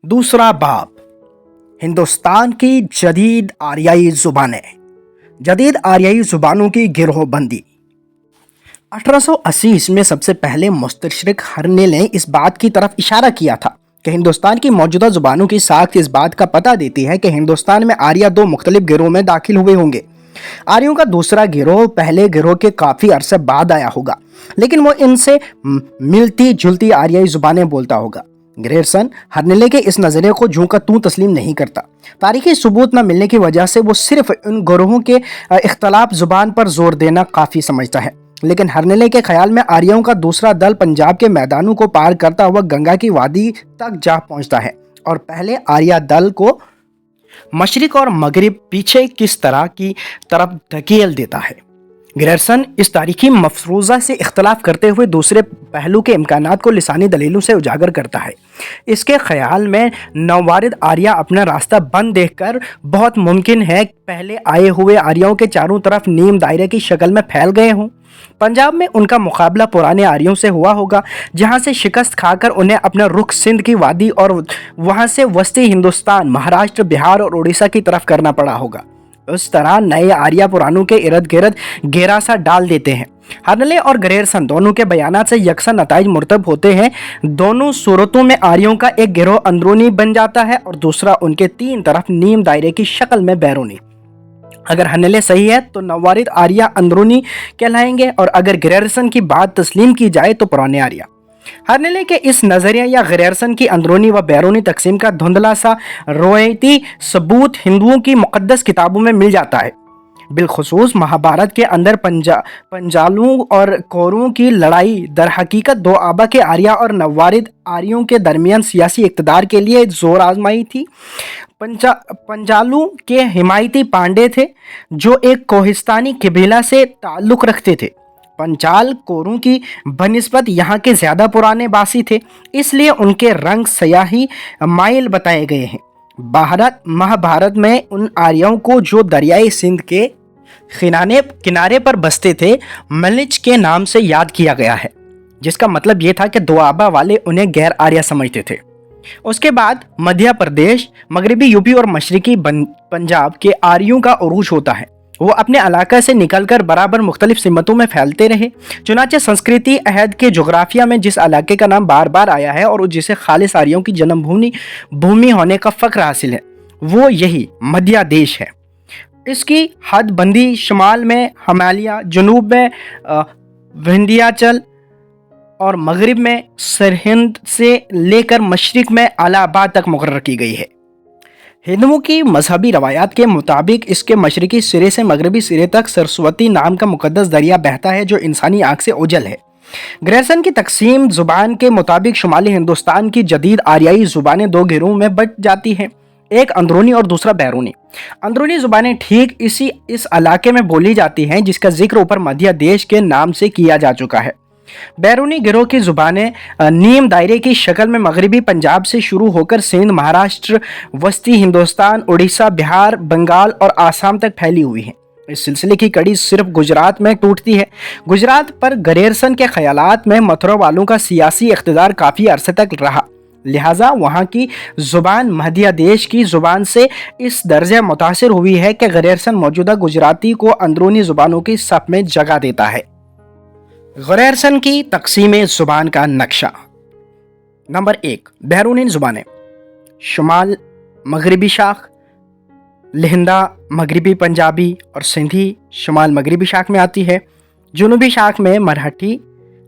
دوسرا باب، ہندوستان کی جدید آریائی زبانیں۔ جدید آریائی زبانوں کی گروہ بندی۔ 1880 میں سب سے پہلے مستشرق ہرنل نے اس بات کی طرف اشارہ کیا تھا کہ ہندوستان کی موجودہ زبانوں کی ساخت اس بات کا پتہ دیتی ہے کہ ہندوستان میں آریہ دو مختلف گروہوں میں داخل ہوئے ہوں گے۔ آریوں کا دوسرا گروہ پہلے گروہ کے کافی عرصے بعد آیا ہوگا، لیکن وہ ان سے ملتی جلتی آریائی زبانیں بولتا ہوگا۔ گریرسن ہرنلے کے اس نظریے کو جوں کا توں تسلیم نہیں کرتا۔ تاریخی ثبوت نہ ملنے کی وجہ سے وہ صرف ان گروہوں کے اختلاف زبان پر زور دینا کافی سمجھتا ہے، لیکن ہرنلے کے خیال میں آریوں کا دوسرا دل پنجاب کے میدانوں کو پار کرتا ہوا گنگا کی وادی تک جا پہنچتا ہے اور پہلے آریہ دل کو مشرق اور مغرب پیچھے کس طرح کی طرف دھکیل دیتا ہے۔ گریرسن اس تاریخی مفروضہ سے اختلاف کرتے ہوئے دوسرے پہلو کے امکانات کو لسانی دلیلوں سے اجاگر کرتا ہے۔ اس کے خیال میں نووارد آریہ اپنا راستہ بند دیکھ کر بہت ممکن ہے پہلے آئے ہوئے آریوں کے چاروں طرف نیم دائرے کی شکل میں پھیل گئے ہوں۔ پنجاب میں ان کا مقابلہ پرانے آریوں سے ہوا ہوگا، جہاں سے شکست کھا کر انہیں اپنا رخ سندھ کی وادی اور وہاں سے وسطی ہندوستان، مہاراشٹر، بہار اور اڑیسہ کی طرف کرنا پڑا ہوگا۔ اس طرح نئے آریہ پرانوں کے ارد گرد گھیرا سا ڈال دیتے ہیں۔ ہرنلے اور گریرسن دونوں کے بیانات سے یکساں نتائج مرتب ہوتے ہیں۔ دونوں صورتوں میں آریوں کا ایک گروہ اندرونی بن جاتا ہے اور دوسرا ان کے تین طرف نیم دائرے کی شکل میں بیرونی۔ اگر ہرنلے صحیح ہے تو نووارد آریہ اندرونی کہلائیں گے، اور اگر گریرسن کی بات تسلیم کی جائے تو پرانے آریہ۔ ہرنلے کے اس نظریہ یا گریرسن کی اندرونی و بیرونی تقسیم کا دھندلا سا روایتی ثبوت ہندوؤں کی مقدس کتابوں میں مل جاتا ہے۔ بالخصوص مہابھارت کے اندر پنجالوں اور کوروں کی لڑائی در حقیقت دو آبا کے آریہ اور نووارد آریوں کے درمیان سیاسی اقتدار کے لیے زور آزمائی تھی۔ پنجالوں کے حمایتی پانڈے تھے جو ایک کوہستانی قبیلہ سے تعلق رکھتے تھے۔ پنچال کوروں کی بنسبت یہاں کے زیادہ پرانے باسی تھے، اس لیے ان کے رنگ سیاہی مائل بتائے گئے ہیں۔ مہابھارت میں ان آریوں کو جو دریائے سندھ کے کنارے پر بستے تھے ملچ کے نام سے یاد کیا گیا ہے، جس کا مطلب یہ تھا کہ دو آبا والے انہیں غیر آریہ سمجھتے تھے۔ اس کے بعد مدھیہ پردیش، مغربی یوپی اور مشرقی پنجاب کے آریوں کا عروج ہوتا ہے۔ وہ اپنے علاقہ سے نکل کر برابر مختلف سمتوں میں پھیلتے رہے۔ چنانچہ سنسکرتی عہد کے جغرافیہ میں جس علاقے کا نام بار بار آیا ہے اور جسے خالص آریوں کی جنم بھومی ہونے کا فخر حاصل ہے، وہ یہی مدھیہ دیش ہے۔ اس کی حد بندی شمال میں ہمالیہ، جنوب میں وندھیاچل اور مغرب میں سرہند سے لے کر مشرق میں الہ آباد تک مقرر کی گئی ہے۔ ہندوؤں کی مذہبی روایات کے مطابق اس کے مشرقی سرے سے مغربی سرے تک سرسوتی نام کا مقدس دریا بہتا ہے جو انسانی آنکھ سے اوجھل ہے۔ گریرسن کی تقسیم زبان کے مطابق شمالی ہندوستان کی جدید آریائی زبانیں دو گروہوں میں بٹ جاتی ہیں، ایک اندرونی اور دوسرا بیرونی۔ اندرونی زبانیں ٹھیک اس علاقے میں بولی جاتی ہیں جس کا ذکر اوپر مدھیہ دیش کے نام سے کیا جا چکا ہے۔ بیرونی گروہ کی زبانیں نیم دائرے کی شکل میں مغربی پنجاب سے شروع ہو کر سندھ، مہاراشٹر، وسطی ہندوستان، اڑیسہ، بہار، بنگال اور آسام تک پھیلی ہوئی ہیں۔ اس سلسلے کی کڑی صرف گجرات میں ٹوٹتی ہے۔ گجرات پر گریرسن کے خیالات میں متھرا والوں کا سیاسی اقتدار کافی عرصے تک رہا، لہٰذا وہاں کی زبان مدھیہ دیش کی زبان سے اس درجے متاثر ہوئی ہے کہ گریرسن موجودہ گجراتی کو اندرونی زبانوں کی صف میں جگہ دیتا ہے۔ گریرسن کی تقسیم زبان کا نقشہ۔ نمبر 1، بیرونی زبانیں۔ شمال مغربی شاخ، لہندہ مغربی پنجابی اور سندھی شمال مغربی شاخ میں آتی ہے۔ جنوبی شاخ میں مراٹھی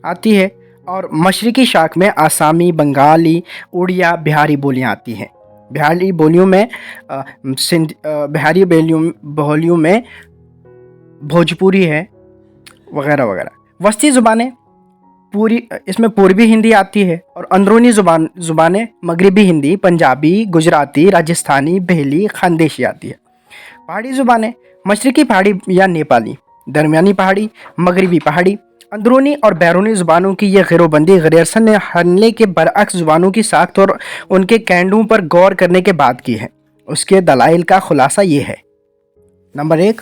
آتی ہے اور مشرقی شاخ میں آسامی، بنگالی، اڑیا، بہاری بولیاں آتی ہیں۔ بہاری بولیوں میں بھوجپوری ہے وغیرہ وغیرہ۔ وسطی زبانیں اس میں پوربی ہندی آتی ہے اور اندرونی زبانیں مغربی ہندی، پنجابی، گجراتی، راجستھانی، بہلی، خاندیشی آتی ہے۔ پہاڑی زبانیں مشرقی پہاڑی یا نیپالی، درمیانی پہاڑی، مغربی پہاڑی۔ اندرونی اور بیرونی زبانوں کی یہ گروہ بندی گریرسن نے ہرنلے کے برعکس زبانوں کی ساخت اور ان کے کینڈوں پر غور کرنے کے بعد کی ہے۔ اس کے دلائل کا خلاصہ یہ ہے۔ نمبر 1،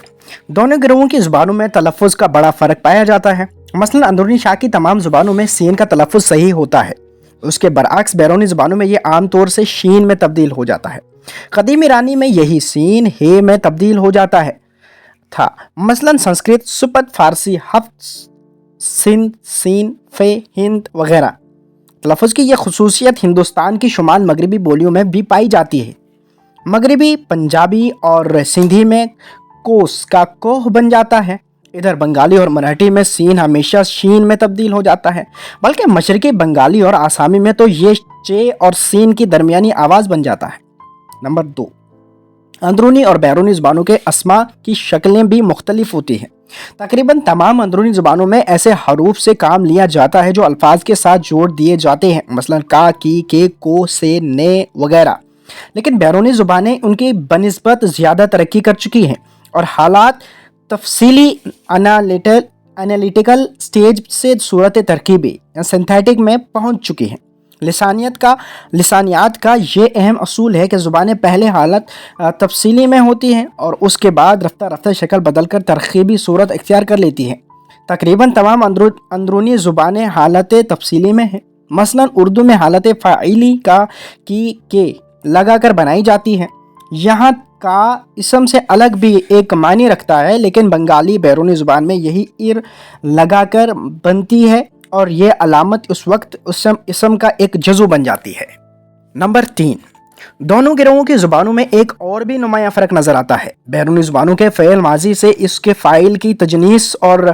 دونوں گروہوں کی زبانوں میں تلفظ کا بڑا فرق پایا جاتا ہے۔ مثلا اندرونی شاخ کی تمام زبانوں میں سین کا تلفظ صحیح ہوتا ہے، اس کے برعکس بیرونی زبانوں میں یہ عام طور سے شین میں تبدیل ہو جاتا ہے۔ قدیم ایرانی میں یہی سین ہے میں تبدیل ہو جاتا ہے تھا۔ مثلا سنسکرت، سپت، فارسی، ہفت، سندھ، سین، فے، ہند وغیرہ۔ لفظ کی یہ خصوصیت ہندوستان کی شمال مغربی بولیوں میں بھی پائی جاتی ہے۔ مغربی پنجابی اور سندھی میں کوس کا کوہ بن جاتا ہے۔ ادھر بنگالی اور مراٹھی میں سین ہمیشہ شین میں تبدیل ہو جاتا ہے، بلکہ مشرقی بنگالی اور آسامی میں تو یہ چے اور سین کی درمیانی آواز بن جاتا ہے۔ نمبر 2، اندرونی اور بیرونی زبانوں کے اسما کی شکلیں بھی مختلف ہوتی ہیں۔ تقریباً تمام اندرونی زبانوں میں ایسے حروف سے کام لیا جاتا ہے جو الفاظ کے ساتھ جوڑ دیے جاتے ہیں، مثلا کا، کی، کے، کو، سے، نے وغیرہ۔ لیکن بیرونی زبانیں ان کی بنسبت زیادہ ترقی کر چکی ہیں اور حالات تفصیلی انالیٹیکل سٹیج سے صورت ترکیبی سنتھیٹک میں پہنچ چکی ہیں۔ لسانیات کا یہ اہم اصول ہے کہ زبانیں پہلے حالت تفصیلی میں ہوتی ہیں اور اس کے بعد رفتہ رفتہ شکل بدل کر ترکیبی صورت اختیار کر لیتی ہیں۔ تقریباً تمام اندرونی زبانیں حالت تفصیلی میں ہیں۔ مثلا اردو میں حالت فاعلی کا کی کے لگا کر بنائی جاتی ہے۔ یہاں کا اسم سے الگ بھی ایک معنی رکھتا ہے، لیکن بنگالی بیرونی زبان میں یہی ایر لگا کر بنتی ہے اور یہ علامت اس وقت اسم کا ایک جزو بن جاتی ہے۔ نمبر 3، دونوں گروہوں کی زبانوں میں ایک اور بھی نمایاں فرق نظر آتا ہے۔ بیرونی زبانوں کے فعل ماضی سے اس کے فاعل کی تجنیس اور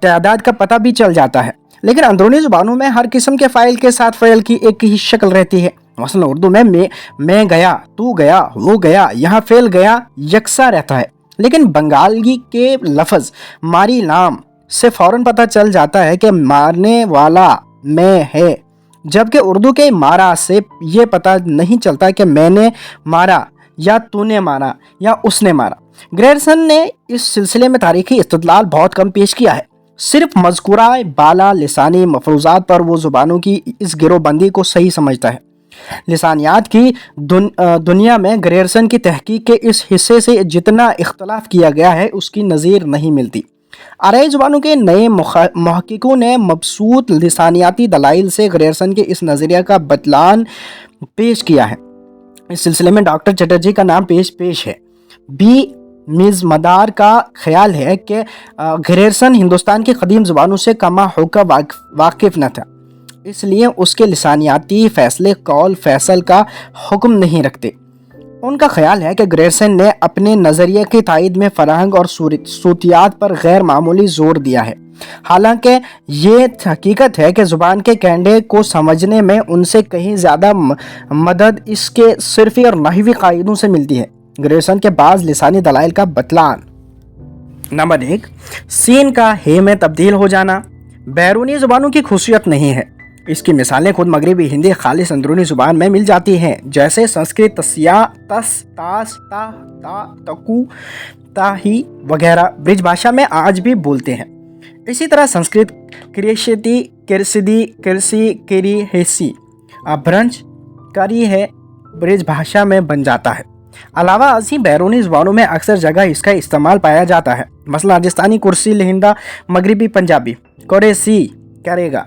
تعداد کا پتہ بھی چل جاتا ہے، لیکن اندرونی زبانوں میں ہر قسم کے فاعل کے ساتھ فعل کی ایک ہی شکل رہتی ہے۔ مثلا اردو میں میں گیا، تو گیا، وہ گیا، یہاں فعل گیا یکساں رہتا ہے، لیکن بنگالی کے لفظ ماری لام سے فوراً پتہ چل جاتا ہے کہ مارنے والا میں ہے، جبکہ اردو کے مارا سے یہ پتہ نہیں چلتا کہ میں نے مارا یا تو نے مارا یا اس نے مارا۔ گریرسن نے اس سلسلے میں تاریخی استدلال بہت کم پیش کیا ہے، صرف مذکورہ بالا لسانی مفروضات پر وہ زبانوں کی اس گروہ بندی کو صحیح سمجھتا ہے۔ لسانیات کی دنیا میں گریرسن کی تحقیق کے اس حصے سے جتنا اختلاف کیا گیا ہے اس کی نظیر نہیں ملتی۔ آریائی زبانوں کے نئے محققوں نے مبسوط لسانیاتی دلائل سے گریرسن کے اس نظریہ کا بطلان پیش کیا ہے۔ اس سلسلے میں ڈاکٹر چٹرجی کا نام پیش ہے۔ بی مزمدار کا خیال ہے کہ گریرسن ہندوستان کی قدیم زبانوں سے کما حقہ واقف نہ تھا، اس لیے اس کے لسانیاتی فیصلے قول فیصل کا حکم نہیں رکھتے۔ ان کا خیال ہے کہ گریرسن نے اپنے نظریے کی تائید میں فرہنگ اور صوتیات پر غیر معمولی زور دیا ہے، حالانکہ یہ حقیقت ہے کہ زبان کے کینڈے کو سمجھنے میں ان سے کہیں زیادہ مدد اس کے صرفی اور نحوی قاعدوں سے ملتی ہے۔ گریرسن کے بعض لسانی دلائل کا بطلان۔ نمبر 1، سین کا ہے میں تبدیل ہو جانا بیرونی زبانوں کی خصوصیت نہیں ہے۔ اس کی مثالیں خود مغربی ہندی خالص اندرونی زبان میں مل جاتی ہیں، جیسے سنسکرت تسیا، تس، تاس، تا، تا، تکو، تاہی وغیرہ برج بھاشا میں آج بھی بولتے ہیں۔ اسی طرح سنسکرت کریشتی، کرسدی، کرسی، کری، ہیسی، برنج، کری ہے برج بھاشا میں بن جاتا ہے۔ علاوہ ازیں بیرونی زبانوں میں اکثر جگہ اس کا استعمال پایا جاتا ہے، مثلا راجستھانی کرسی، لہندہ مغربی پنجابی کوریسی، کرے گا۔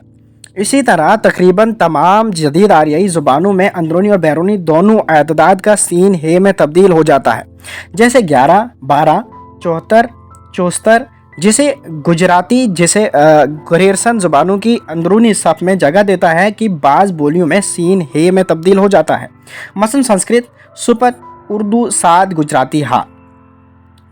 اسی طرح تقریباً تمام جدید آریائی زبانوں میں اندرونی اور بیرونی دونوں اعداد کا سین ہے میں تبدیل ہو جاتا ہے، جیسے 11، 12، 74، 74، جسے گریرسن زبانوں کی اندرونی صف میں جگہ دیتا ہے کہ بعض بولیوں میں سین ہے میں تبدیل ہو جاتا ہے، مثلا سنسکرت سپت، اردو ساد، گجراتی ہا۔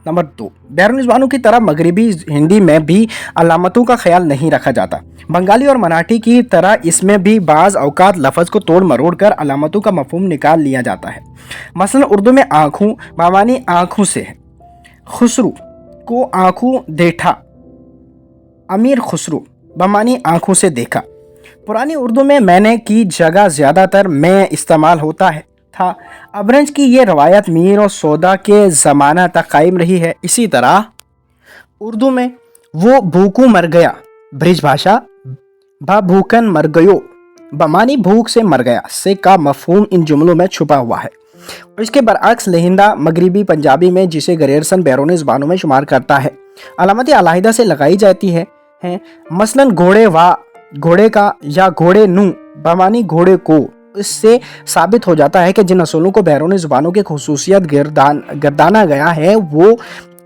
نمبر 2، بیرونی زبانوں کی طرح مغربی ہندی میں بھی علامتوں کا خیال نہیں رکھا جاتا۔ بنگالی اور مراٹھی کی طرح اس میں بھی بعض اوقات لفظ کو توڑ مروڑ کر علامتوں کا مفہوم نکال لیا جاتا ہے۔ مثلا اردو میں آنکھوں بمعنی آنکھوں سے ہے، خسرو کو آنکھوں دیٹھا، امیر خسرو بمعنی آنکھوں سے دیکھا۔ پرانی اردو میں میں نے کی جگہ زیادہ تر میں استعمال ہوتا ہے تھا۔ ابرنج کی یہ روایت میر اور سودا کے زمانہ تک قائم رہی ہے۔ اسی طرح اردو میں وہ بھوکوں مر گیا برج بھاشا بھوکن مر گیو بمعنی بھوک سے مر گیا سے کا مفہوم ان جملوں میں چھپا ہوا ہے۔ اس کے برعکس لہندہ مغربی پنجابی میں، جسے گریرسن بیرونی زبانوں میں شمار کرتا ہے، علامتیں علیحدہ سے لگائی جاتی ہیں، مثلا گھوڑے کا یا گھوڑے نو बमानी घोड़े को इससे साबित हो जाता है कि जिन असूलों को बैरूनी ज़ुबानों की खसूसियत गर्दाना गया है वो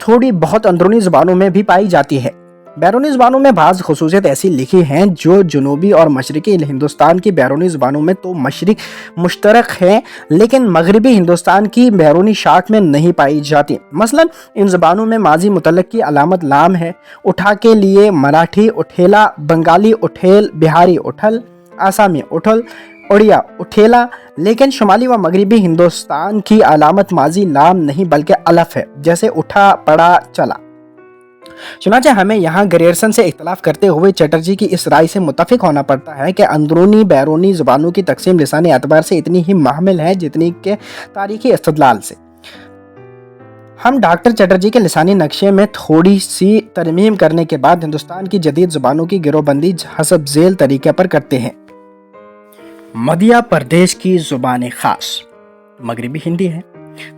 थोड़ी बहुत अंदरूनी ज़ुबानों में भी पाई जाती है। बैरूनी ज़ुबानों में बाज़ खसूसियत ऐसी लिखी हैं जो जनूबी और मशरक़ी हिंदुस्तान की बैरूनी ज़ुबानों में तो मुश्तरक हैं, लेकिन मगरबी हिंदुस्तान की बैरूनी शाख में नहीं पाई जाती। मसलन इन ज़ुबानों में माजी मुतल्लक़ की अलामत लाम है। उठा के लिए मराठी उठेला, बंगाली उठेल, बिहारी उठल, आसामी उठल, उड़िया उठेला, लेकिन शुमाली व मगरबी हिंदुस्तान की अलामत माजी लाम नहीं बल्कि अलफ है, जैसे उठा, पड़ा, चला। चुनांचे हमें यहाँ ग्रेयरसन से इख्तलाफ करते हुए चटर्जी की इस राय से मुत्तफिक होना पड़ता है कि अंदरूनी बैरूनी ज़ुबानों की तकसीम लिसानी एतबार से इतनी ही महमिल है जितनी के तारीखी इस्तदलाल से। हम डॉक्टर चटर्जी के लिसानी नक्शे में थोड़ी सी तरमीम करने के बाद हिंदुस्तान की जदीद ज़ुबानों की गिरोबंदी हसब झेल तरीके पर करते हैं। मध्य प्रदेश की ज़ुबानें ख़ास मगरबी हिंदी है।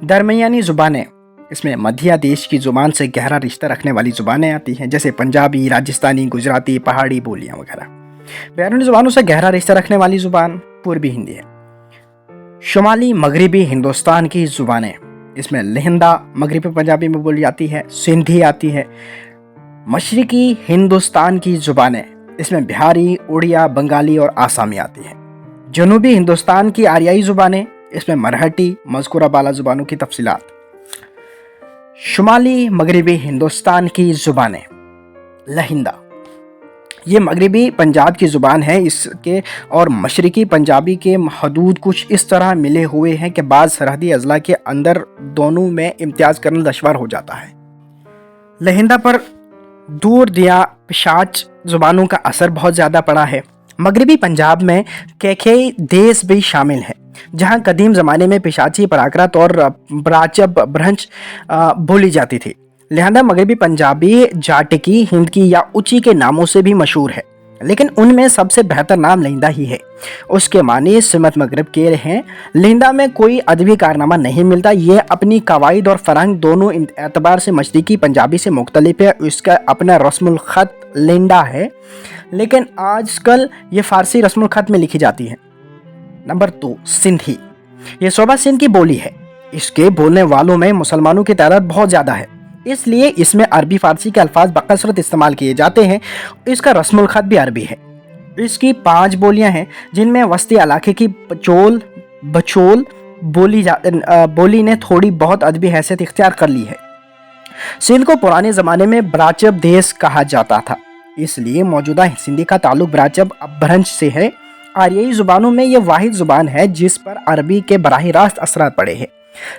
दरमियानी ज़ुबानें, इसमें मध्य देश की ज़ुबान से गहरा रिश्ता रखने वाली ज़ुबानें आती हैं, जैसे पंजाबी, राजस्थानी, गुजराती, पहाड़ी बोलियां वगैरह। बैरूनी ज़ुबानों से गहरा रिश्ता रखने वाली ज़ुबान पूर्वी हिंदी है। शुमाली मगरबी हिंदुस्तान की ज़ुबानें, इसमें लहिंदा मगरबी पंजाबी में बोली जाती है, सिंधी आती है। मशरक़ी हिंदुस्तान की ज़ुबानें, इसमें बिहारी, उड़िया, बंगाली और आसामी आती हैं। जनूबी हिंदुस्तान की आरियाई ज़ुबानें, इसमें मराठी, मज़कूरा बाला ज़ुबानों की तफसीलात। शुमाली मगरबी हिंदुस्तान की ज़ुबानें, लहिंदा, ये मगरबी पंजाब की ज़ुबान है। इसके और मशरक़ी पंजाबी के हदूद कुछ इस तरह मिले हुए हैं कि बाज़ सरहदी अज़ला के अंदर दोनों में इम्तियाज़ करना दुश्वार हो जाता है। लहिंदा पर दूर दिया पिशाच ज़ुबानों का असर बहुत ज़्यादा पड़ा है। मगरबी पंजाब में कैखेई देश भी शामिल है, जहाँ कदीम ज़माने में पिशाची, पराक्रत और ब्राचब ब्रंच बोली जाती थी। लिहाजा मगरबी पंजाबी जाटकी, हिंदकी या उची के नामों से भी मशहूर है, लेकिन उनमें सबसे बेहतर नाम लहिंदा ही है। उसके मानी सिमत मगरब के हैं। लहिंदा में कोई अदबी कारनामा नहीं मिलता। ये अपनी कवायद और फ़रहंग दोनों एतबार से मशरक़ी पंजाबी से मुख्तलिफ है। इसका अपना रस्मुल ख़त लहिंदा है, लेकिन आजकल ये फ़ारसी रस्मुल ख़त में लिखी जाती है। नंबर 2, सिंधी। ये सूबा सिंध की बोली है। इसके बोलने वालों में मुसलमानों की तादाद बहुत ज़्यादा है, इसलिए इसमें अरबी फ़ारसी के अल्फाज बकसरत इस्तेमाल किए जाते हैं। इसका रस्मुल ख़त भी अरबी है। इसकी 5 बोलियां हैं, जिनमें वस्ती इलाके की बचोल बोली ने थोड़ी बहुत अदबी हैसियत इख्तियार कर ली है। सिंध को पुराने ज़माने में ब्राचब देश कहा जाता था, इसलिए मौजूदा सिंधी का ताल्लुक ब्राचब अपभ्रंश से है। आरियाई ज़ुबानों में यह वाहिद ज़ुबान है जिस पर अरबी के बराह रास्त असरात पड़े हैं।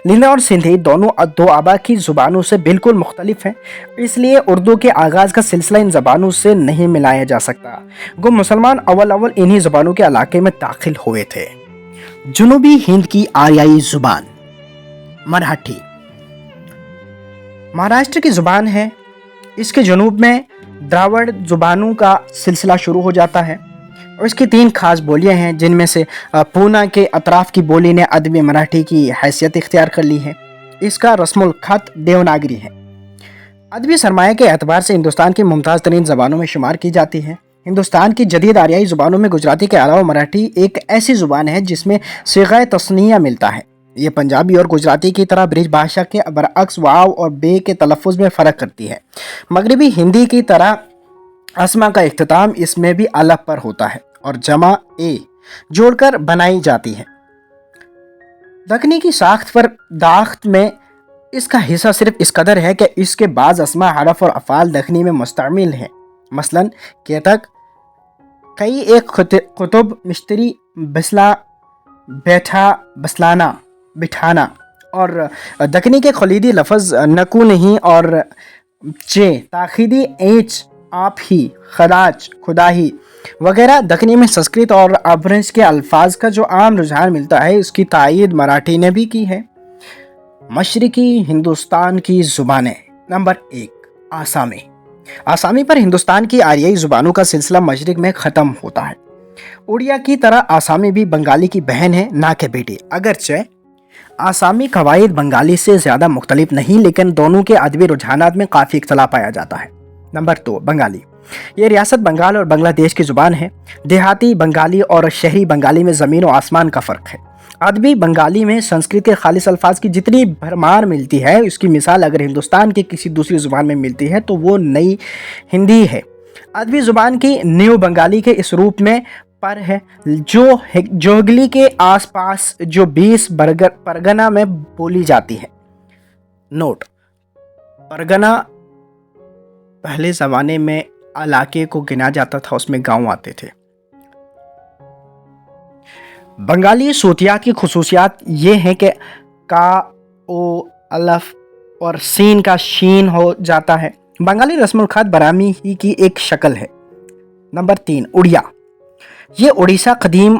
लहिंदा और सिंधी दोनों दो आबा की ज़ुबानों से बिल्कुल मुख्तलिफ हैं, इसलिए उर्दू के आगाज़ का सिलसिला इन ज़बानों से नहीं मिलाया जा सकता। गो मुसलमान अव्वल इन्हीं ज़बानों के इलाके में दाखिल हुए थे। जनूबी हिंद की आरियाई ज़ुबान मराठी महाराष्ट्र की ज़ुबान है। इसके जनूब में द्राविड़ ज़ुबानों का सिलसिला शुरू हो जाता है और इसकी 3 खास बोलियां हैं, जिनमें से पूना के अतराफ़ की बोली ने अदबी मराठी की हैसियत इख्तियार कर ली है। इसका रस्मुल ख़त देवनागरी है। अदबी सरमाया के एतबार से हिंदुस्तान की मुमताज़ तरीन ज़बानों में शुमार की जाती है। हिंदुस्तान की जदीद आरियाई ज़ुबानों में गुजराती के अलावा मराठी एक ऐसी ज़ुबान है जिसमें सिग़ाए तस्नीया मिलता है। ये पंजाबी और गुजराती की तरह ब्रिज भाषा के बरअक्स वाव और बे के तलफ़ुज़ में फ़र्क करती है। मगरबी हिंदी की तरह अस्मा का इख्तिताम इसमें भी अलफ पर होता है और जमा ए जोड़कर बनाई जाती है। दखनी की साख्त पर दाख्त में इसका हिस्सा सिर्फ इस कदर है कि इसके बाज़ अस्मा, हरफ और अफ़ाल दखनी में मुस्तमिल हैं। मसलन केतक, कई एक कुतुब, मिस्त्री, बिस्ला, बैठा, बसलाना, बिठाना। और दखनी के खलीदी लफ्ज़ नकू नहीं और चे, ताखीदी एच, आप ही, खराज, खुदाही वगैरह दखनी में संस्कृत और अपभ्रंश के अल्फाज का जो आम रुझान मिलता है, उसकी तायीद मराठी ने भी की है। मशरक़ी हिंदुस्तान की ज़ुबानें। नंबर 1, आसामी। आसामी पर हिंदुस्तान की आरियाई ज़ुबानों का सिलसिला मशरिक़ में ख़त्म होता है। उड़िया की तरह आसामी भी बंगाली की बहन है, ना कि बेटी। अगरचे आसामी कवायद बंगाली से ज़्यादा मुख्तलिफ नहीं, लेकिन दोनों के अदबी रुझानात में काफ़ी इख्तलाफ पाया जाता है। नंबर 2 बंगाली। ये रियासत बंगाल और बांग्लादेश की ज़ुबान है। देहाती बंगाली और शहरी बंगाली में ज़मीन और आसमान का फ़र्क है। अदबी बंगाली में संस्कृत के खालिस अल्फाज की जितनी भरमार मिलती है, इसकी मिसाल अगर हिंदुस्तान की किसी दूसरी ज़ुबान में मिलती है तो वो नई हिंदी है। अदबी ज़ुबान की न्यू बंगाली के इस रूप में पर है जो जोगली के आसपास जो 20 परगना में बोली जाती है। नोट: परगना पहले ज़माने में इलाके को गिना जाता था, उसमें गांव आते थे। बंगाली सूतिया की खुसूसियात ये हैं कि का, ओ, अलफ और सीन का शीन हो जाता है। बंगाली रस्मुल ख़त बरामी ही की एक शक्ल है। नंबर 3 उड़िया। ये उड़ीसा कदीम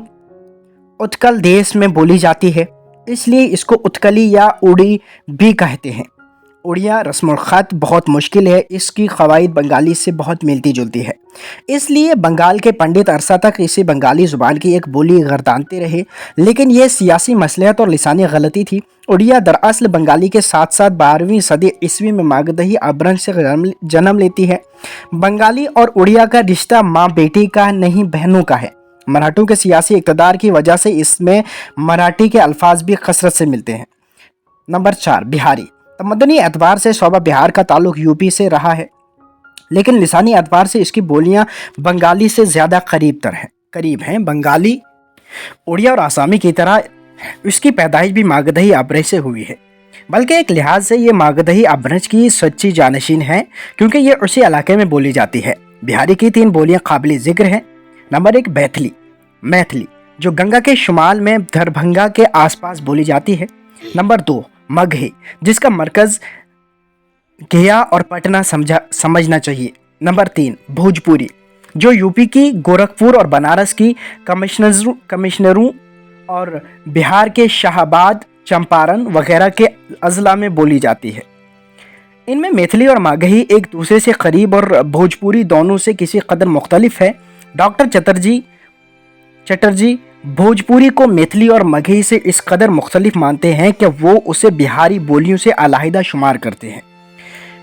उत्कल देश में बोली जाती है, इसलिए इसको उत्कली या उड़ी भी कहते हैं। उड़िया रस्मुल ख़त बहुत मुश्किल है, इसकी क़वाइद बंगाली से बहुत मिलती जुलती है, इसलिए बंगाल के पंडित अरसा तक इसे बंगाली ज़ुबान की एक बोली गर्दानते रहे, लेकिन यह सियासी मसलहत और लिसानी गलती थी। उड़िया दरअसल बंगाली के साथ साथ 12वीं सदी ईस्वी में मागधई अपभ्रंश से जन्म लेती है। बंगाली और उड़िया का रिश्ता माँ बेटी का नहीं, बहनों का है। मराठों के सियासी इक़्तिदार की वजह से इसमें मराठी के अल्फाज भी कसरत से मिलते हैं। नंबर 4 बिहारी। तमद्दनी एतबार से शोबा बिहार का ताल्लुक यूपी से रहा है, लेकिन लिसानी एतबार से इसकी बोलियां बंगाली से ज़्यादा करीब हैं। बंगाली, उड़िया और आसामी की तरह इसकी पैदाइश भी मागधई अपभ्रंश से हुई है, बल्कि एक लिहाज से ये मागधई अपभ्रंश की सच्ची जानशीन है, क्योंकि ये उसी इलाके में बोली जाती है। बिहारी की 3 बोलियां काबिल ज़िक्र हैं। नंबर 1 मैथिली, जो गंगा के शुमाल में दरभंगा के आसपास बोली जाती है। नंबर 2 मगही, जिसका मरकज़ गया और पटना समझना चाहिए। नंबर 3 भोजपुरी, जो यूपी की गोरखपुर और बनारस की कमिश्नरों और बिहार के शाहाबाद, चंपारण वगैरह के अजला में बोली जाती है। इनमें मैथिली और मगही एक दूसरे से करीब और भोजपुरी दोनों से किसी कदर मुख्तलिफ है। डॉक्टर चटर्जी भोजपुरी को मैथिली और मगही से इस कदर मुख्तलिफ मानते हैं कि वो उसे बिहारी बोलियों से अलहदा शुमार करते हैं।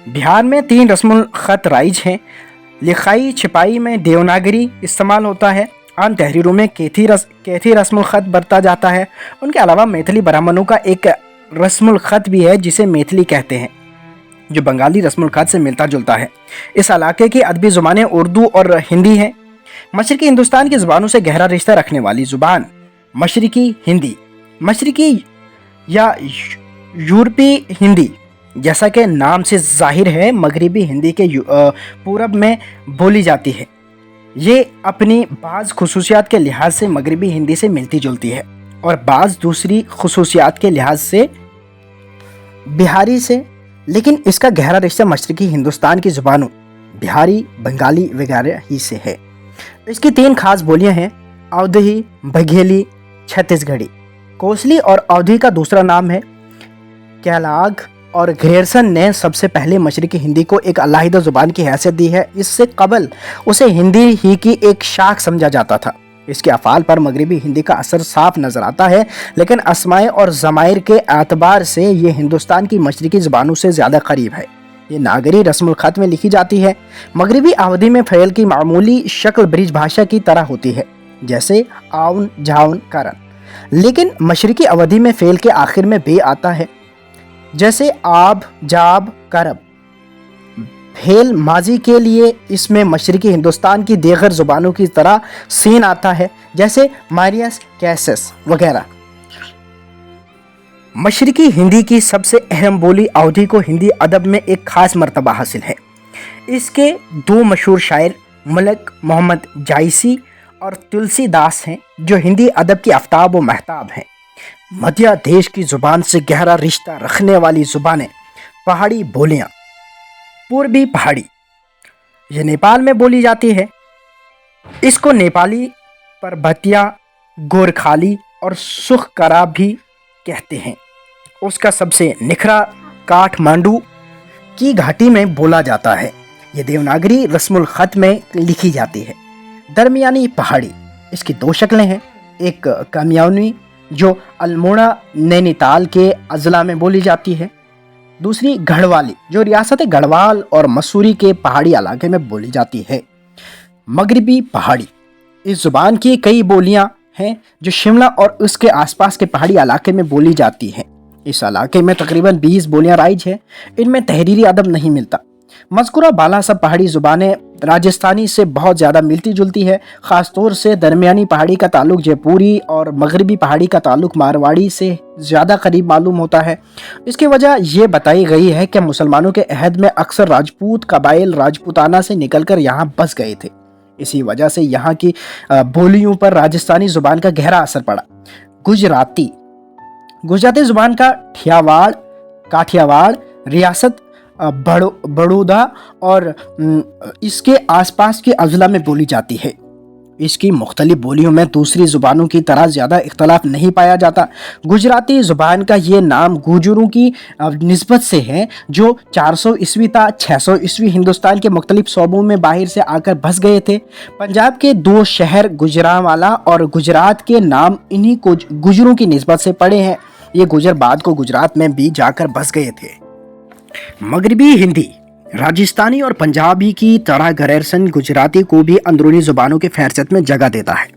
बिहार में 3 रस्मुल ख़त राइज हैं। लिखाई छिपाई में देवनागरी इस्तेमाल होता है। आम तहरीरों में कैथी रस्मुल ख़त बरता जाता है। उनके अलावा मैथिली ब्राह्मणों का एक रस्मुल ख़त भी है जिसे मैथिली कहते हैं, जो बंगाली रस्मुल ख़त से मिलता जुलता है। इस इलाके की अदबी ज़ुबानें उर्दू और हिंदी हैं। मशरक़ी हिंदुस्तान की ज़ुबानों से गहरा रिश्ता रखने वाली ज़ुबान मशरक़ी हिंदी, मशरक़ी या यूरोपी हिंदी जैसा कि नाम से जाहिर है, मगरिबी हिंदी के पूरब में बोली जाती है। ये अपनी बाज़ खुसूसियात के लिहाज से मगरिबी हिंदी से मिलती जुलती है और बाज़ दूसरी खुसूसियात के लिहाज से बिहारी से, लेकिन इसका गहरा रिश्ता मशरक़ी हिंदुस्तान की ज़ुबानों बिहारी, बंगाली वगैरह ही से है। इसकी 3 खास बोलियां हैं: अवधी, बघेली, छत्तीसगढ़ी। कोसली और अवधी का दूसरा नाम है कैलाग, और ग्रेयरसन ने सबसे पहले मशरक़ी हिंदी को एक अलहदा ज़ुबान की हैसियत दी है। इससे कबल उसे हिंदी ही की एक शाख समझा जाता था। इसके अफ़ाल पर मगरिबी हिंदी का असर साफ नज़र आता है, लेकिन अस्माए और ज़माइर के एतबार से ये हिंदुस्तान की मशरक़ी ज़ुबानों से ज़्यादा करीब है। ये नागरी रस्मुल ख़त में लिखी जाती है। मगरिबी अवधि में फ़ेल की मामूली शक्ल ब्रिज भाषा की तरह होती है, जैसे आउन, जाउन, करन, लेकिन मशरक़ी अवधि में फ़ेल के आखिर में बे आता है, जैसे आब, जाब, करब। फ़ेल माजी के लिए इसमें मशरक़ी हिंदुस्तान की दीगर ज़ुबानों की तरह सीन आता है, जैसे मारियस, कैसस वगैरह। मशरक़ी हिंदी की सबसे अहम बोली अवधी को हिंदी अदब में एक ख़ास मर्तबा हासिल है। इसके 2 मशहूर शायर मलिक मोहम्मद जायसी और तुलसीदास हैं, जो हिंदी अदब की आफ्ताब व महताब हैं। मध्य देश की ज़ुबान से गहरा रिश्ता रखने वाली ज़ुबानें पहाड़ी बोलियाँ। पूर्वी पहाड़ी, ये नेपाल में बोली जाती है। इसको नेपाली परबतिया, गोरखाली और सुखकरा भी कहते हैं। उसका सबसे निखरा काठमांडू की घाटी में बोला जाता है। ये देवनागरी रस्मुल ख़त में लिखी जाती है। दरमियानी पहाड़ी, इसकी 2 शक्लें हैं। एक कामयानी, जो अल्मोड़ा नैनीताल के अजला में बोली जाती है, दूसरी गढ़वाली, जो रियासत गढ़वाल और मसूरी के पहाड़ी इलाके में बोली जाती है। मगरबी पहाड़ी, इस जुबान की कई बोलियां हैं जो शिमला और उसके आसपास के पहाड़ी इलाके में बोली जाती हैं। इस इलाके में तकरीबन 20 बोलियां राइज हैं। इनमें तहरीरी अदब नहीं मिलता। मज़कूरा बाला सब पहाड़ी ज़ुबानें राजस्थानी से बहुत ज़्यादा मिलती जुलती है। ख़ासतौर से दरमियानी पहाड़ी का ताल्लुक जयपुरी और मगरबी पहाड़ी का ताल्लुक मारवाड़ी से ज़्यादा करीब मालूम होता है। इसकी वजह यह बताई गई है कि मुसलमानों के अहद में अक्सर राजपूत कबाइल राजपूताना से निकलकर यहाँ बस गए थे। इसी वजह से यहाँ की बोलियों पर राजस्थानी ज़ुबान का गहरा असर पड़ा। गुजराती, गुजराती ज़ुबान का ठियावाड़, काठियावाड़ रियासत बड़ौदा और इसके आसपास के अजला में बोली जाती है। इसकी मुख्तलिफ बोलियों में दूसरी ज़ुबानों की तरह ज़्यादा इख्तलाफ नहीं पाया जाता। गुजराती ज़ुबान का ये नाम गुजरों की निस्बत से है जो 400 ईस्वी था 600 ईस्वी हिंदुस्तान के मुख्तलिफ शोबों में बाहर से आकर बस गए थे। पंजाब के 2 शहर गुजरांवाला और गुजरात के नाम इन्हीं को गुजरों की निस्बत से पड़े हैं। ये गुजर बाद को गुजरात में भी जाकर बस गए थे। मगरबी हिंदी, राजस्थानी और पंजाबी की तरह गैरसन गुजराती को भी अंदरूनी ज़ुबानों के फहरिस्त में जगह देता है।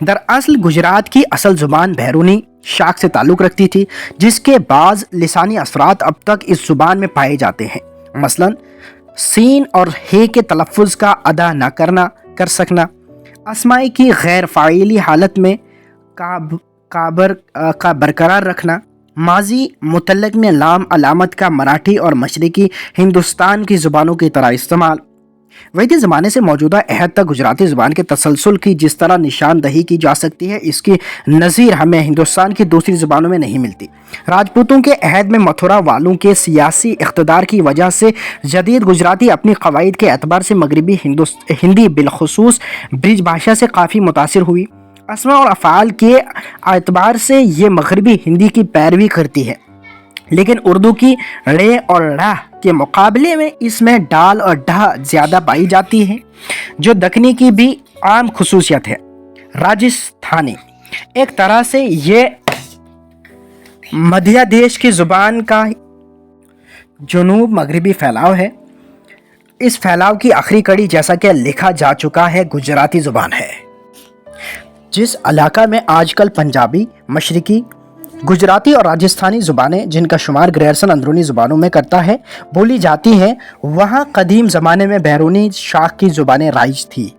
दरअसल गुजरात की असल ज़ुबान बैरूनी शाख से ताल्लुक़ रखती थी, जिसके बाज़ लिसानी असरात अब तक इस ज़ुबान में पाए जाते हैं। मसलन सीन और हे के तलफ़ुज़ का अदा न कर सकना, अस्माए की गैर फ़ाइली हालत में का बरकरार रखना, माजी मुतल्लक में लाम अलामत का मराठी और मशरकी हिंदुस्तान की ज़ुबानों की तरह इस्तेमाल। वैदिक ज़माने से मौजूदा अहद तक गुजराती ज़ुबान के तसलसल की जिस तरह निशानदही की जा सकती है, इसकी नज़ीर हमें हिंदुस्तान की दूसरी ज़ुबानों में नहीं मिलती। राजपूतों के अहद में मथुरा वालों के सियासी इक़्तिदार की वजह से जदीद गुजराती अपनी क़वाइद के एतबार से मगरबी हिंदी बिलखुसूस ब्रिज भाषा से काफ़ी मुतासिर हुई। अस्मा और अफ़ाल के एतबार से ये मगरबी हिंदी की पैरवी करती है, लेकिन उर्दू की रे और ड़ा के मुकाबले में इसमें डाल और डा ज़्यादा पाई जाती है, जो दक्कनी की भी आम खुसूसियत है। राजस्थानी एक तरह से ये मध्य देश की ज़ुबान का जुनूब मगरबी फैलाव है। इस फैलाव की आखिरी कड़ी, जैसा कि लिखा जा चुका है, गुजराती ज़ुबान है। जिस इलाका में आजकल पंजाबी, मशरकी, गुजराती और राजस्थानी ज़ुबानें, जिनका शुमार ग्रेरसन अंदरूनी ज़ुबानों में करता है, बोली जाती हैं, वहाँ कदीम ज़माने में बैरूनी शाख की ज़ुबानें राइज थी।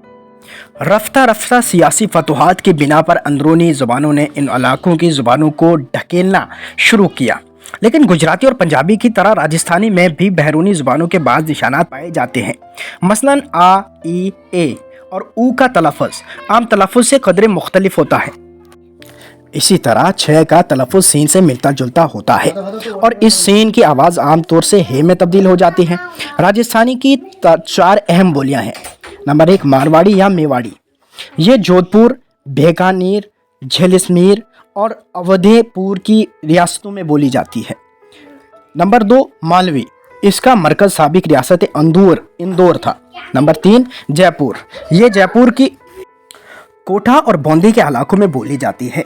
रफ्ता रफ्ता सियासी फतूहात की बिना पर अंदरूनी ज़ुबानों ने इन इलाकों की ज़ुबानों को ढकेलना शुरू किया, लेकिन गुजराती और पंजाबी की तरह राजस्थानी में भी बैरूनी ज़ुबानों के बाज़ निशानात पाए जाते हैं। मसलन आ, ई, ए और ऊ का तलफ़ुज़ आम तलफ़ुज़ से कदरे मुख्तलिफ होता है। इसी तरह छः का तलफ़ुज़ सीन से मिलता जुलता होता है और इस सीन की आवाज़ आम तौर से हे में तब्दील हो जाती है। राजस्थानी की 4 अहम बोलियां हैं। नंबर 1 मारवाड़ी या मेवाड़ी, ये जोधपुर, बीकानेर, जैसलमेर और अवधेपुर की रियासतों में बोली जाती है। नंबर 2 मालवी, इसका मरकज़ साबिक रियासत इंदौर था। नंबर 3 जयपुर, ये जयपुर की कोटा और बूंदी के इलाकों में बोली जाती है।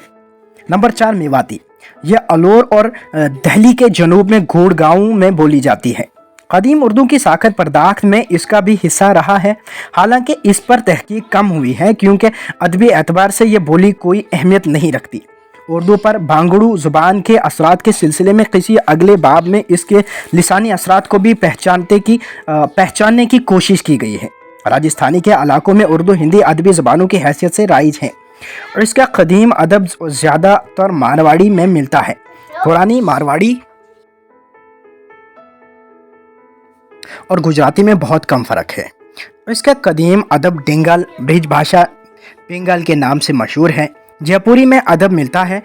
नंबर 4 मेवाती, यह अलौर और दिल्ली के जनूब में गुड़गांव में बोली जाती है। कदीम उर्दू की साखत पर्दाख्त में इसका भी हिस्सा रहा है, हालांकि इस पर तहकीक कम हुई है क्योंकि अदबी एतबार से यह बोली कोई अहमियत नहीं रखती। उर्दू पर भांगड़ू ज़ुबान के असरात के सिलसिले में किसी अगले बाब में इसके लिसानी असरात को भी पहचानने की कोशिश की गई है। राजस्थानी के इलाकों में उर्दू हिंदी अदबी ज़ुबानों की हैसियत से राइज है और इसका कदीम अदब ज़्यादातर मारवाड़ी में मिलता है। पुरानी मारवाड़ी और गुजराती में बहुत कम फ़र्क है। इसका कदीम अदब डिंगल ब्रिज भाषा पिंगल के नाम से मशहूर है। जयपुरी में अदब मिलता है।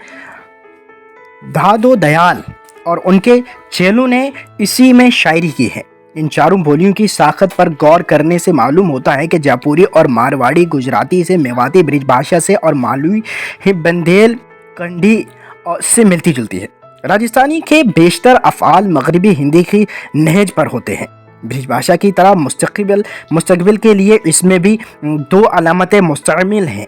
दादो दयाल और उनके चेलों ने इसी में शायरी की है। इन चारों बोलियों की साखत पर गौर करने से मालूम होता है कि जयपुरी और मारवाड़ी गुजराती से, मेवाती ब्रिज भाषा से और मालवी बंदेल कंडी से मिलती जुलती है। राजस्थानी के बेशतर अफ़आल मगरबी हिंदी की नहज पर होते हैं। ब्रिज भाषा की तरह मुस्तकबिल के लिए इसमें भी 2 अलामतें मुस्तअमिल हैं,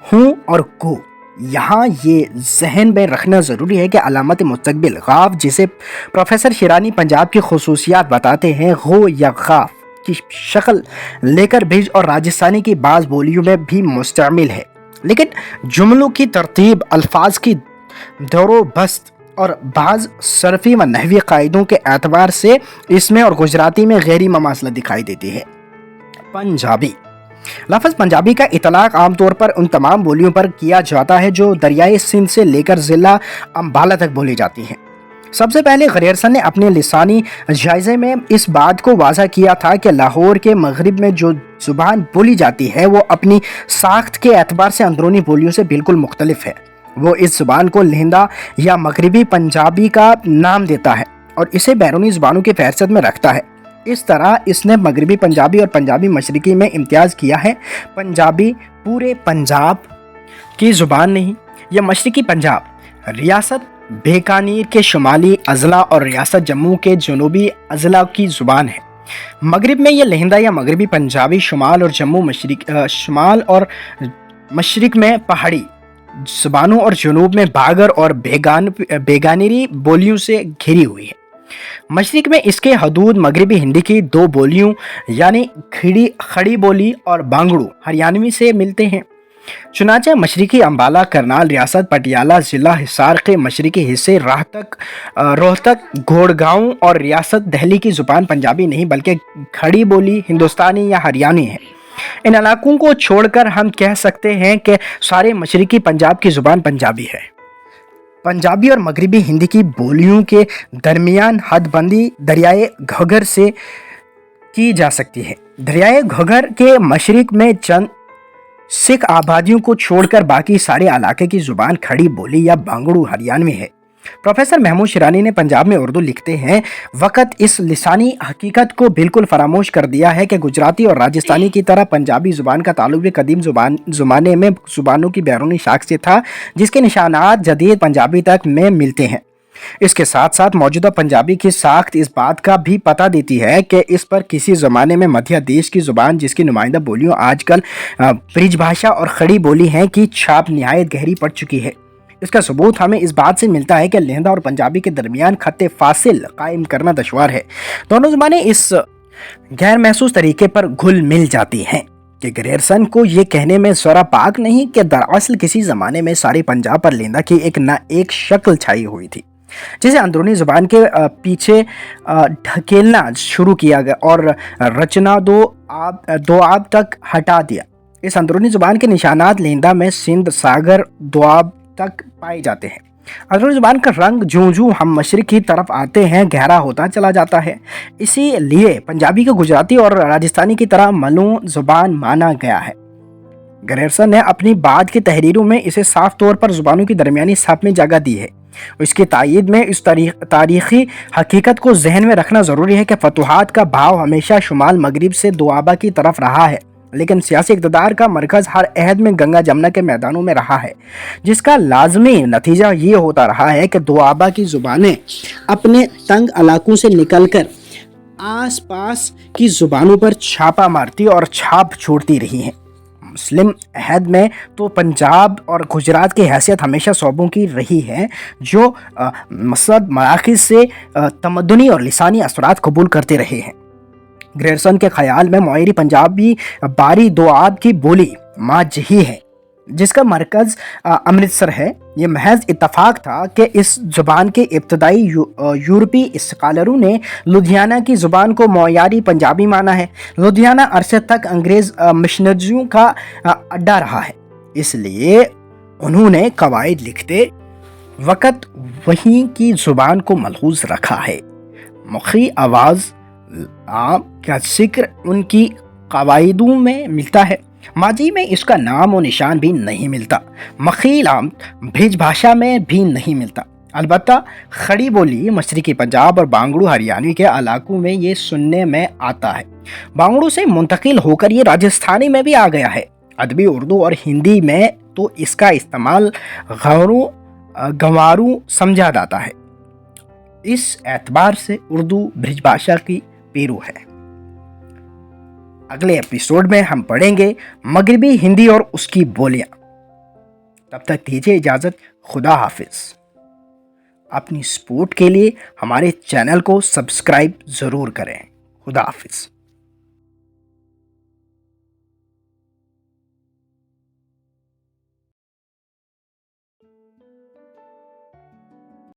हूँ और को। یہاں یہ ذہن میں رکھنا ضروری ہے کہ علامت مستقبل غاف جسے پروفیسر شیرانی پنجاب کی خصوصیات بتاتے ہیں، غو یا غاف کی شکل لے کر بھیج اور راجستھانی کی بعض بولیوں میں بھی مستعمل ہے، لیکن جملوں کی ترتیب، الفاظ کی دور و بست اور بعض صرفی و نحوی قاعدوں کے اعتبار سے اس میں اور گجراتی میں غیری مماثلت دکھائی دیتی ہے۔ پنجابی لفظ پنجابی کا اطلاق عام طور پر ان تمام بولیوں پر کیا جاتا ہے جو دریائے سندھ سے لے کر ضلع امبالہ تک بولی جاتی ہیں۔ سب سے پہلے گریرسن نے اپنے لسانی جائزے میں اس بات کو واضح کیا تھا کہ لاہور کے مغرب میں جو زبان بولی جاتی ہے وہ اپنی ساخت کے اعتبار سے اندرونی بولیوں سے بالکل مختلف ہے۔ وہ اس زبان کو لہندہ یا مغربی پنجابی کا نام دیتا ہے اور اسے بیرونی زبانوں کی فہرست میں رکھتا ہے۔ اس طرح اس نے مغربی پنجابی اور پنجابی مشرقی میں امتیاز کیا ہے۔ پنجابی پورے پنجاب کی زبان نہیں، یہ مشرقی پنجاب، ریاست بیکانیر کے شمالی اضلاع اور ریاست جموں کے جنوبی اضلاع کی زبان ہے۔ مغرب میں یہ لہندہ یا مغربی پنجابی، شمال اور مشرق میں پہاڑی زبانوں اور جنوب میں باگر اور بیگانیری بولیوں سے گھری ہوئی ہے۔ مشرق میں اس کے حدود مغربی ہندی کی دو بولیوں یعنی کھڑی بولی اور بانگڑو ہریانوی سے ملتے ہیں۔ چنانچہ مشرقی امبالہ کرنال ریاست پٹیالہ ضلع حصار کے مشرقی حصے روہتک گوڑگاؤں اور ریاست دہلی کی زبان پنجابی نہیں بلکہ کھڑی بولی ہندوستانی یا ہریانوی ہے۔ ان علاقوں کو چھوڑ کر ہم کہہ سکتے ہیں کہ سارے مشرقی پنجاب کی زبان پنجابی ہے۔ پنجابی اور مغربی ہندی کی بولیوں کے درمیان حد بندی دریائے گھگر سے کی جا سکتی ہے۔ دریائے گھگر کے مشرق میں چند سکھ آبادیوں کو چھوڑ کر باقی سارے علاقے کی زبان کھڑی بولی یا بانگڑو ہریانوی ہے۔ پروفیسر محمود شیرانی نے پنجاب میں اردو لکھتے ہیں وقت اس لسانی حقیقت کو بالکل فراموش کر دیا ہے کہ گجراتی اور راجستھانی کی طرح پنجابی زبان کا تعلق بھی قدیم زمانے میں زبانوں کی بیرونی شاخ سے تھا جس کے نشانات جدید پنجابی تک میں ملتے ہیں۔ اس کے ساتھ ساتھ موجودہ پنجابی کی ساخت اس بات کا بھی پتہ دیتی ہے کہ اس پر کسی زمانے میں مدھیہ دیش کی زبان جس کی نمائندہ بولیوں آج کل برج بھاشا اور کھڑی بولی ہیں کی چھاپ نہایت گہری پڑ چکی ہے۔ اس کا ثبوت ہمیں اس بات سے ملتا ہے کہ لہندہ اور پنجابی کے درمیان خط فاصل قائم کرنا دشوار ہے۔ دونوں زبانیں اس غیر محسوس طریقے پر گھل مل جاتی ہیں کہ گریرسن کو یہ کہنے میں ذرا پاک نہیں کہ دراصل کسی زمانے میں سارے پنجاب پر لہندہ کی ایک نہ ایک شکل چھائی ہوئی تھی جسے اندرونی زبان کے پیچھے ڈھکیلنا شروع کیا گیا اور رچنا دو آب تک ہٹا دیا۔ اس اندرونی زبان کے نشانات لہندہ میں سندھ ساگر دوآب تک پائے جاتے ہیں۔ اندرونی زبان کا رنگ جوں ہم مشرق کی طرف آتے ہیں گہرا ہوتا چلا جاتا ہے، اسی لیے پنجابی کو گجراتی اور راجستھانی کی طرح ملوں زبان مانا گیا ہے۔ گریرسن نے اپنی بعد کی تحریروں میں اسے صاف طور پر زبانوں کی درمیانی صف میں جگہ دی ہے۔ اس کی تائید میں اس تاریخی حقیقت کو ذہن میں رکھنا ضروری ہے کہ فتوحات کا بھاؤ ہمیشہ شمال مغرب سے دوآبہ کی طرف رہا ہے، لیکن سیاسی اقتدار کا مرکز ہر عہد میں گنگا جمنا کے میدانوں میں رہا ہے، جس کا لازمی نتیجہ یہ ہوتا رہا ہے کہ دوآبہ کی زبانیں اپنے تنگ علاقوں سے نکل کر آس پاس کی زبانوں پر چھاپا مارتی اور چھاپ چھوڑتی رہی ہیں۔ مسلم عہد میں تو پنجاب اور گجرات کی حیثیت ہمیشہ صوبوں کی رہی ہے جو مسد مراکز سے تمدنی اور لسانی اثرات قبول کرتے رہے ہیں۔ گریرسن کے خیال میں معیاری پنجابی باری دوآب کی بولی ماجہی ہے جس کا مرکز امرتسر ہے۔ یہ محض اتفاق تھا کہ اس زبان کے ابتدائی یورپی اسکالروں نے لدھیانہ کی زبان کو معیاری پنجابی مانا ہے۔ لدھیانہ عرصے تک انگریز مشنریوں کا اڈا رہا ہے، اس لیے انہوں نے قواعد لکھتے وقت وہیں کی زبان کو ملحوظ رکھا ہے۔ مخی آواز عام کا ذکر ان کی قواعدوں میں ملتا ہے، ماضی میں اس کا نام و نشان بھی نہیں ملتا، مخیل عام برج بھاشا میں بھی نہیں ملتا۔ البتہ کھڑی بولی مشرقی پنجاب اور بانگڑو ہریانوی کے علاقوں میں یہ سننے میں آتا ہے۔ بانگڑو سے منتقل ہو کر یہ راجستھانی میں بھی آ گیا ہے۔ ادبی اردو اور ہندی میں تو اس کا استعمال گنواروں سمجھا جاتا ہے۔ اس اعتبار سے اردو برج بھاشا کی پیرو ہے۔ اگلے ایپیسوڈ میں ہم پڑھیں گے مغربی ہندی اور اس کی بولیاں۔ تب تک دیجیے اجازت، خدا حافظ۔ اپنی سپورٹ کے لیے ہمارے چینل کو سبسکرائب ضرور کریں۔ خدا حافظ۔